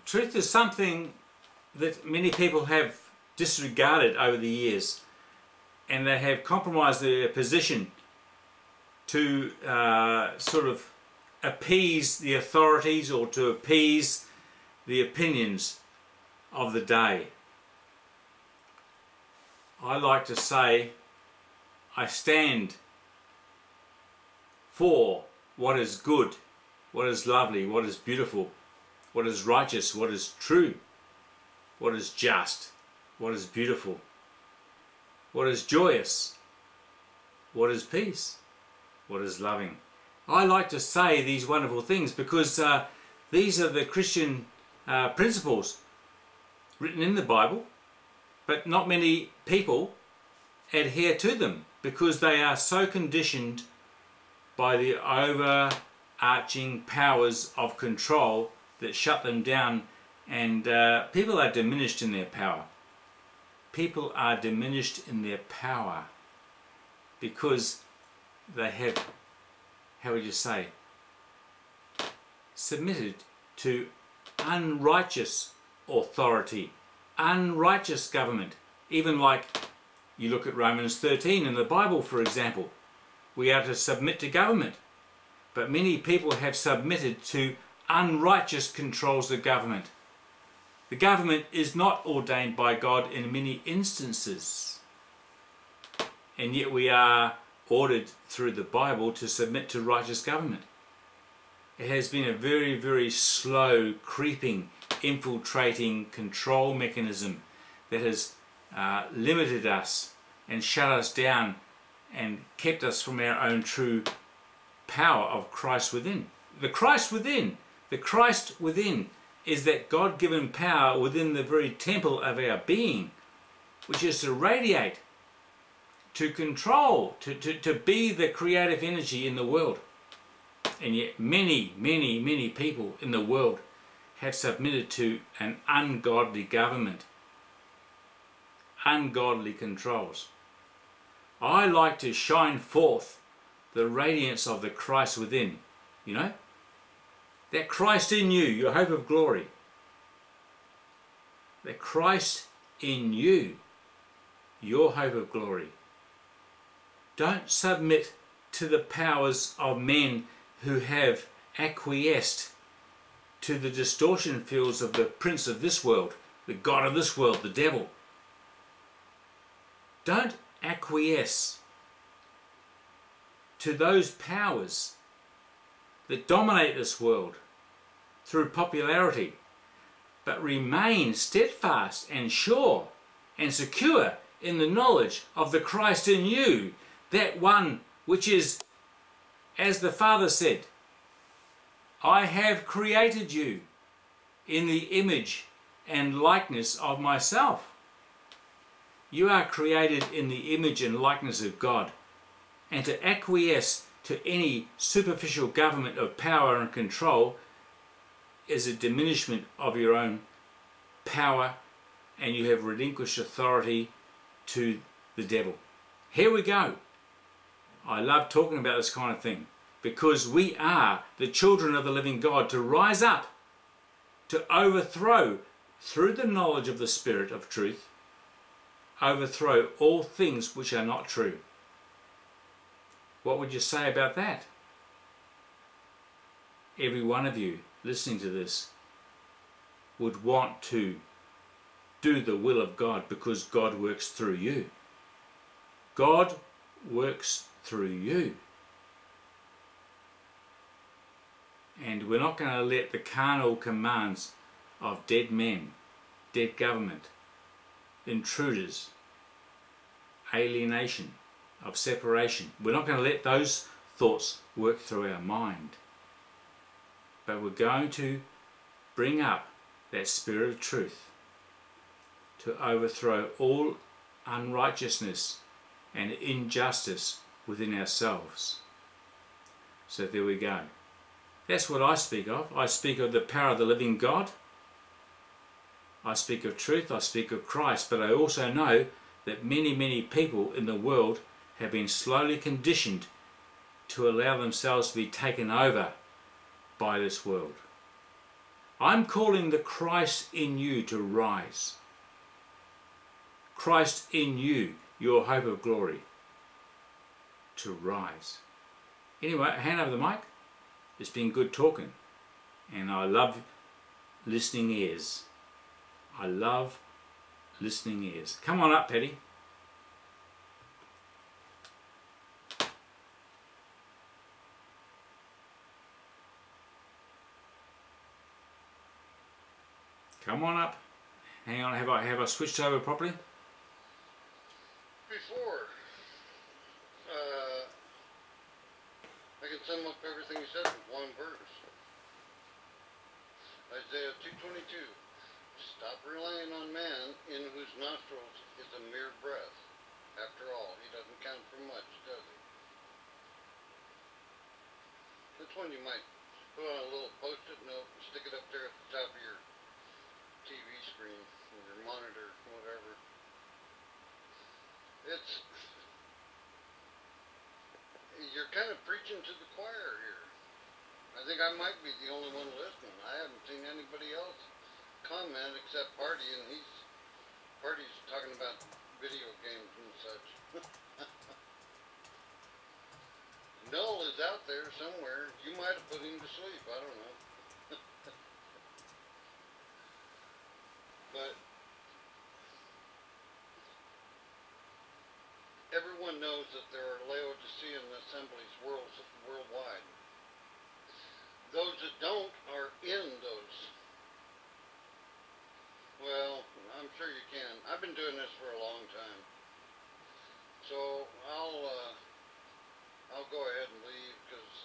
Truth is something that many people have disregarded over the years, and they have compromised their position to sort of appease the authorities or to appease the opinions of the day. I like to say I stand for what is good, what is lovely, what is beautiful, what is righteous, what is true, what is just, what is beautiful, what is joyous, what is peace, what is loving. I like to say these wonderful things because these are the Christian principles written in the Bible, but not many people adhere to them because they are so conditioned by the overarching powers of control that shut them down, and people are diminished in their power. People are diminished in their power because they have, how would you say, submitted to unrighteous authority, unrighteous government. Even like you look at Romans 13 in the Bible, for example, we are to submit to government, but many people have submitted to unrighteous controls of government. The government is not ordained by God in many instances, and yet we are ordered through the Bible to submit to righteous government. It has been a very, very slow, creeping, infiltrating control mechanism that has limited us and shut us down and kept us from our own true power of Christ within. The Christ within is that God-given power within the very temple of our being, which is to radiate, to control, to be the creative energy in the world. And yet many people in the world have submitted to an ungodly government, ungodly controls. I like to shine forth the radiance of the Christ within, you know? That Christ in you, your hope of glory. That Christ in you, your hope of glory. Don't submit to the powers of men who have acquiesced to the distortion fields of the prince of this world, the god of this world, the devil. Don't acquiesce to those powers that dominate this world through popularity, but remain steadfast and sure and secure in the knowledge of the Christ in you, that one which is, as the Father said, I have created you in the image and likeness of myself. You are created in the image and likeness of God, and to acquiesce to any superficial government of power and control is a diminishment of your own power, and you have relinquished authority to the devil. Here we go. I love talking about this kind of thing because we are the children of the living God to rise up, to overthrow through the knowledge of the Spirit of truth, overthrow all things which are not true. What would you say about that? Every one of you listening to this would want to do the will of God because God works through you. God works through you. And we're not going to let the carnal commands of dead men, dead government, intruders, alienation, of separation. We're not going to let those thoughts work through our mind. But we're going to bring up that spirit of truth to overthrow all unrighteousness and injustice within ourselves. So there we go. That's what I speak of. I speak of the power of the living God. I speak of truth. I speak of Christ. But I also know that many people in the world have been slowly conditioned to allow themselves to be taken over by this world. I'm calling the Christ in you to rise. Christ in you, your hope of glory, to rise. Anyway, hand over the mic. It's been good talking. And I love listening ears. I love listening ears. Come on up, Petty. Come on up. Hang on, have I switched over properly? Before, I can sum up everything he said with one verse. Isaiah 2:22. Stop relying on man, in whose nostrils is a mere breath. After all, he doesn't count for much, does he? That's one you might put on a little post-it note and stick it up there at the top of your TV screen, or your monitor, whatever. You're kind of preaching to the choir here. I think I might be the only one listening. I haven't seen anybody else comment except Party, and Party's talking about video games and such. Null is out there somewhere. You might have put him to sleep. I don't know. But everyone knows that there are Laodicean assemblies worldwide. Those that don't are in those. Well, I'm sure you can. I've been doing this for a long time. So I'll go ahead and leave, because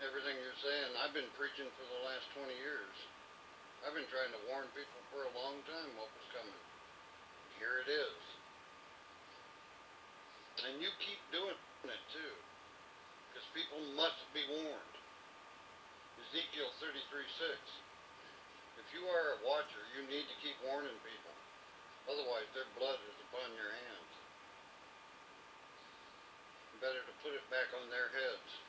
everything you're saying, I've been preaching for the last 20 years. I've been trying to warn people for a long time what was coming. Here it is. And you keep doing it too, because people must be warned. Ezekiel 33:6. If you are a watcher, you need to keep warning people. Otherwise, their blood is upon your hands. Better to put it back on their heads.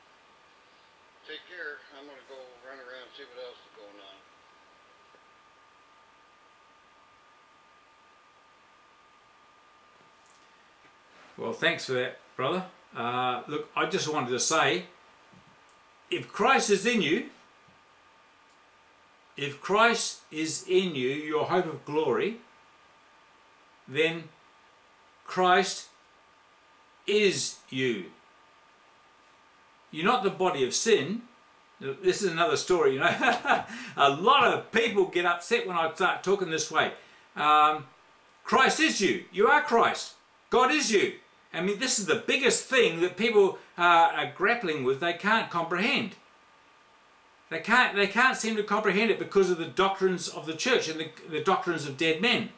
Take care. I'm going to go run around and see what else is going on. Well, thanks for that, brother. Look, I just wanted to say, if Christ is in you, your hope of glory, then Christ is you. You're not the body of sin. This is another story, you know. A lot of people get upset when I start talking this way. Christ is you. You are Christ. God is you. I mean, this is the biggest thing that people are grappling with. They can't comprehend. They can't seem to comprehend it because of the doctrines of the church and the doctrines of dead men.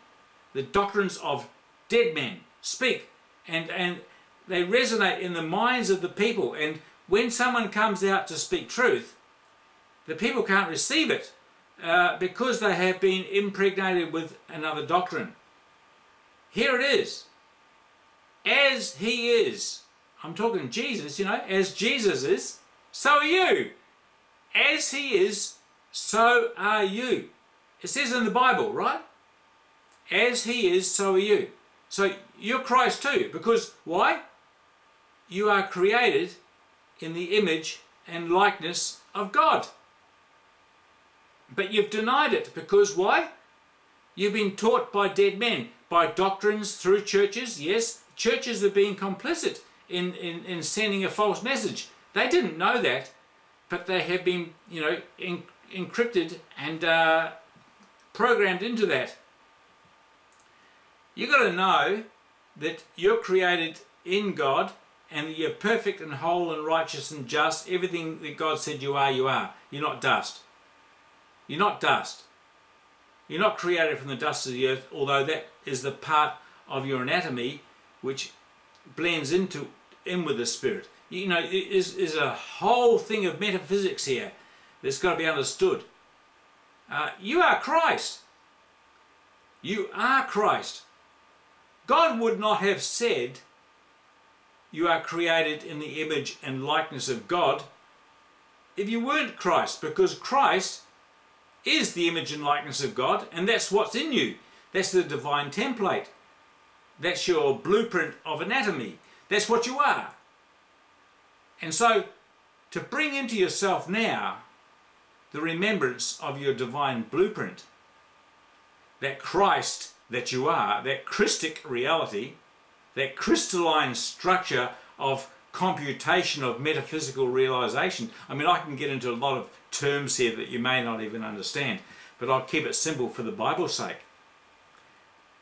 The doctrines of dead men speak, and they resonate in the minds of the people. And when someone comes out to speak truth, the people can't receive it because they have been impregnated with another doctrine. Here it is. As he is, I'm talking Jesus, you know, as Jesus is, so are you. As he is, so are you. It says in the Bible, right? As he is, so are you. So you're Christ too, because why? You are created in the image and likeness of God. But you've denied it, because why? You've been taught by dead men, by doctrines through churches. Yes, churches are being complicit in sending a false message. They didn't know that, but they have been, you know, encrypted and programmed into that. You've got to know that you're created in God, and that you're perfect and whole and righteous and just. Everything that God said you are, you are. You're not dust. You're not dust. You're not created from the dust of the earth, although that is the part of your anatomy which blends in with the spirit. You know, is a whole thing of metaphysics here that's got to be understood. You are Christ. You are Christ. God would not have said you are created in the image and likeness of God if you weren't Christ, because Christ is the image and likeness of God, and that's what's in you. That's the divine template. That's your blueprint of anatomy. That's what you are. And so, to bring into yourself now the remembrance of your divine blueprint, that Christ that you are, that Christic reality, that crystalline structure of computation of metaphysical realization. I mean, I can get into a lot of terms here that you may not even understand, but I'll keep it simple for the Bible's sake.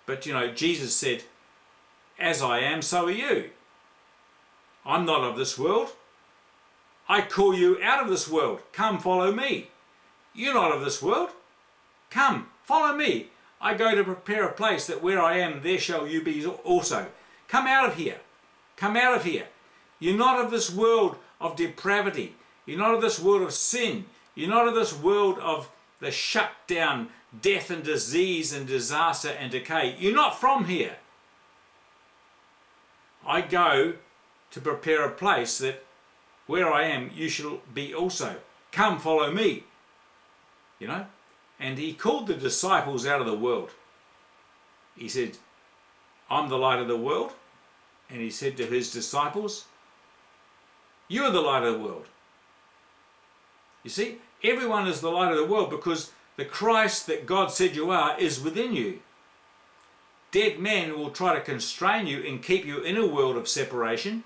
But you know, Jesus said, as I am, so are you. I'm not of this world. I call you out of this world. Come, follow me. You're not of this world. Come, follow me. I go to prepare a place that where I am, there shall you be also. Come out of here. Come out of here. You're not of this world of depravity. You're not of this world of sin. You're not of this world of the shut down, death and disease and disaster and decay. You're not from here. I go to prepare a place that where I am, you shall be also. Come, follow me. You know? And he called the disciples out of the world. He said, I'm the light of the world. And he said to his disciples, you are the light of the world. You see, everyone is the light of the world because the Christ that God said you are is within you. Dead men will try to constrain you and keep you in a world of separation,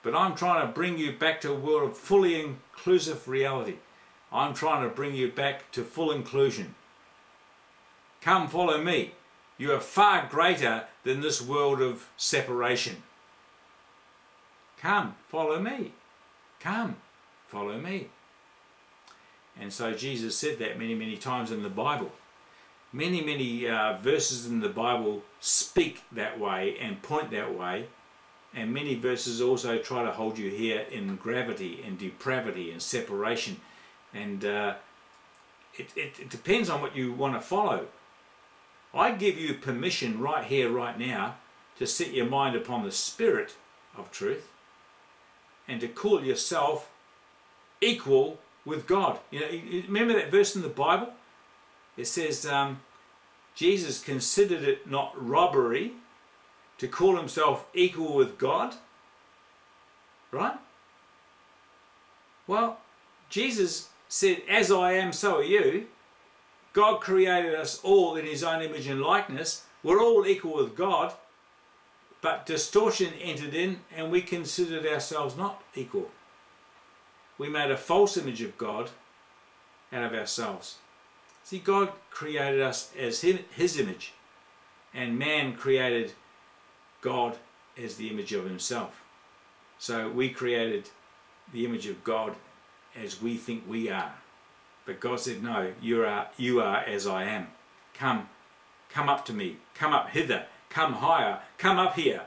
but I'm trying to bring you back to a world of fully inclusive reality. I'm trying to bring you back to full inclusion. Come, follow me. You are far greater than this world of separation. Come, follow me. Come, follow me. And so Jesus said that many, many times in the Bible. Many, many verses in the Bible speak that way and point that way. And many verses also try to hold you here in gravity and depravity and separation. And it depends on what you want to follow. I give you permission right here, right now, to set your mind upon the Spirit of truth and to call yourself equal with God. You know, remember that verse in the Bible? It says, Jesus considered it not robbery to call himself equal with God. Right? Well, Jesus said, as I am, so are you. God created us all in his own image and likeness. We're all equal with God. But distortion entered in and we considered ourselves not equal. We made a false image of God out of ourselves. See, God created us as his image, and man created God as the image of himself. So we created the image of God as we think we are. But God said, no, you are as I am. Come up to me. Come up hither. Come higher. Come up here.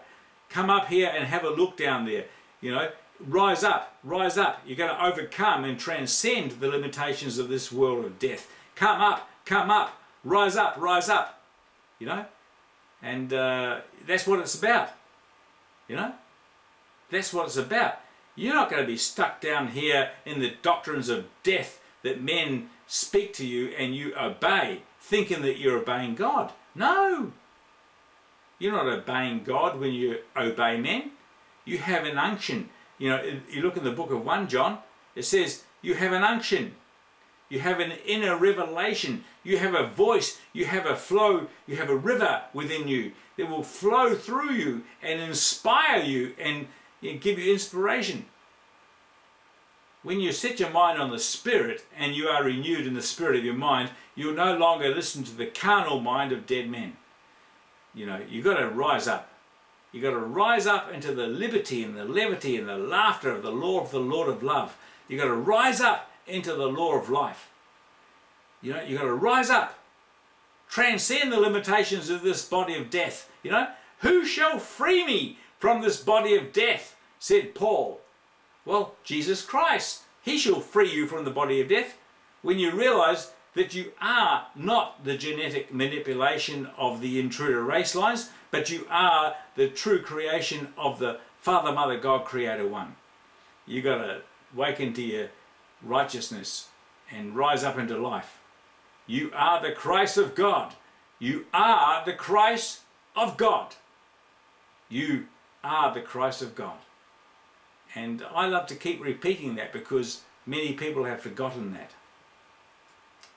Come up here and have a look down there. You know, rise up. Rise up. You're going to overcome and transcend the limitations of this world of death. Come up. Come up. Rise up. Rise up. You know? And that's what it's about. You know? That's what it's about. You're not going to be stuck down here in the doctrines of death that men speak to you and you obey, thinking that you're obeying God. No! You're not obeying God when you obey men. You have an unction. You know, you look in the book of 1 John, it says you have an unction. You have an inner revelation. You have a voice. You have a flow. You have a river within you that will flow through you and inspire you and give you inspiration. When you set your mind on the Spirit and you are renewed in the spirit of your mind, you'll no longer listen to the carnal mind of dead men. You know, you've got to rise up. You've got to rise up into the liberty and the levity and the laughter of the Lord of love. You've got to rise up into the law of life. You know, you've got to rise up. Transcend the limitations of this body of death. You know, who shall free me from this body of death, said Paul. Well, Jesus Christ. He shall free you from the body of death when you realize that you are not the genetic manipulation of the intruder race lines, but you are the true creation of the Father, Mother, God, Creator One. You got to wake into your righteousness and rise up into life. You are the Christ of God. You are the Christ of God. You are the Christ of God. And I love to keep repeating that because many people have forgotten that.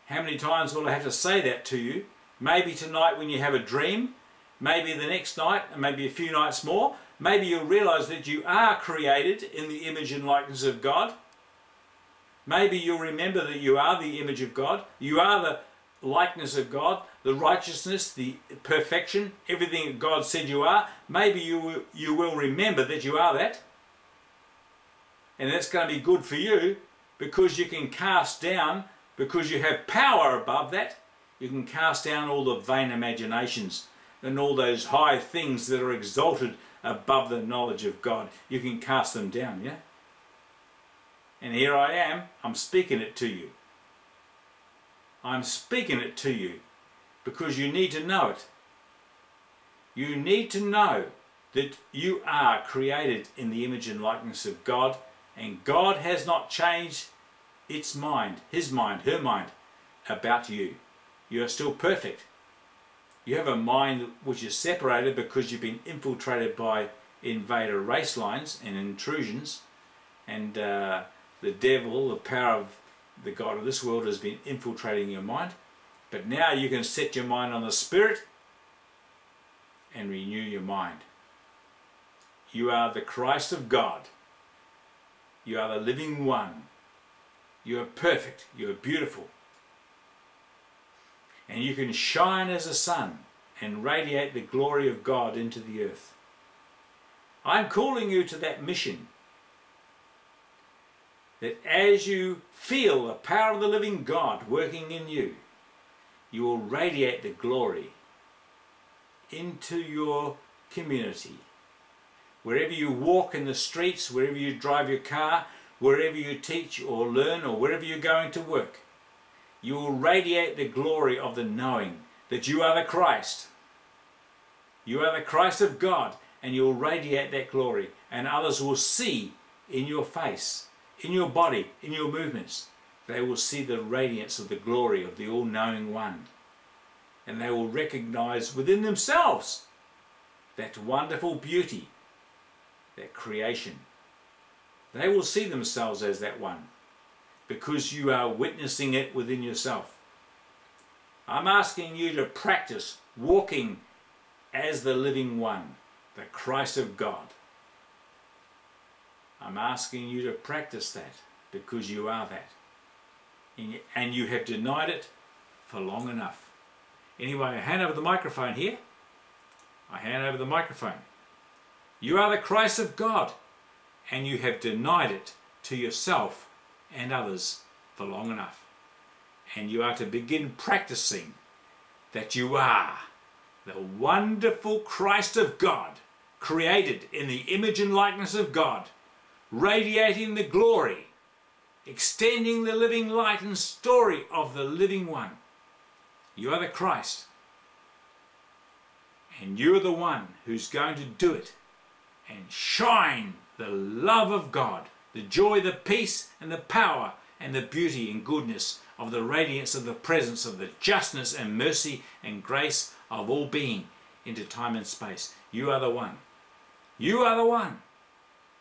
How many times will I have to say that to you? Maybe tonight when you have a dream, maybe the next night, and maybe a few nights more. Maybe you'll realise that you are created in the image and likeness of God. Maybe you'll remember that you are the image of God. You are the likeness of God, the righteousness, the perfection, everything that God said you are. Maybe you will remember that you are that. And that's going to be good for you because you can cast down, because you have power above that, you can cast down all the vain imaginations and all those high things that are exalted above the knowledge of God. You can cast them down, yeah? And here I am, I'm speaking it to you. I'm speaking it to you because you need to know it. You need to know that you are created in the image and likeness of God, and God has not changed its mind, his mind, her mind about you. You are still perfect. You have a mind which is separated because you've been infiltrated by invader race lines and intrusions, and the devil, the power of the god of this world, has been infiltrating your mind. But now you can set your mind on the Spirit and renew your mind. You are the Christ of God. You are the living one. You are perfect. You are beautiful. And you can shine as a sun and radiate the glory of God into the earth. I'm calling you to that mission. That as you feel the power of the living God working in you, you will radiate the glory into your community. Wherever you walk in the streets, wherever you drive your car, wherever you teach or learn, or wherever you're going to work, you will radiate the glory of the knowing that you are the Christ. You are the Christ of God, and you will radiate that glory, and others will see in your face, in your body, in your movements. They will see the radiance of the glory of the all-knowing one, and they will recognize within themselves that wonderful beauty, that creation. They will see themselves as that one because you are witnessing it within yourself. I'm asking you to practice walking as the living one, the Christ of God. I'm asking you to practice that because you are that. And you have denied it for long enough. Anyway, I hand over the microphone here. I hand over the microphone. You are the Christ of God, and you have denied it to yourself and others for long enough. And you are to begin practicing that you are the wonderful Christ of God, created in the image and likeness of God, radiating the glory, extending the living light and story of the living one. You are the Christ, and you're the one who's going to do it and shine the love of God, the joy, the peace and the power and the beauty and goodness of the radiance of the presence of the justness and mercy and grace of all being into time and space. You are the one. You are the one.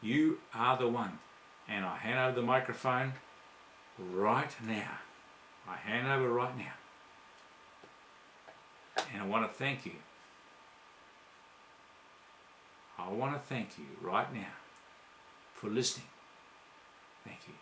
You are the one. And I hand over the microphone right now. I hand over right now. And I want to thank you. I want to thank you right now for listening. Thank you.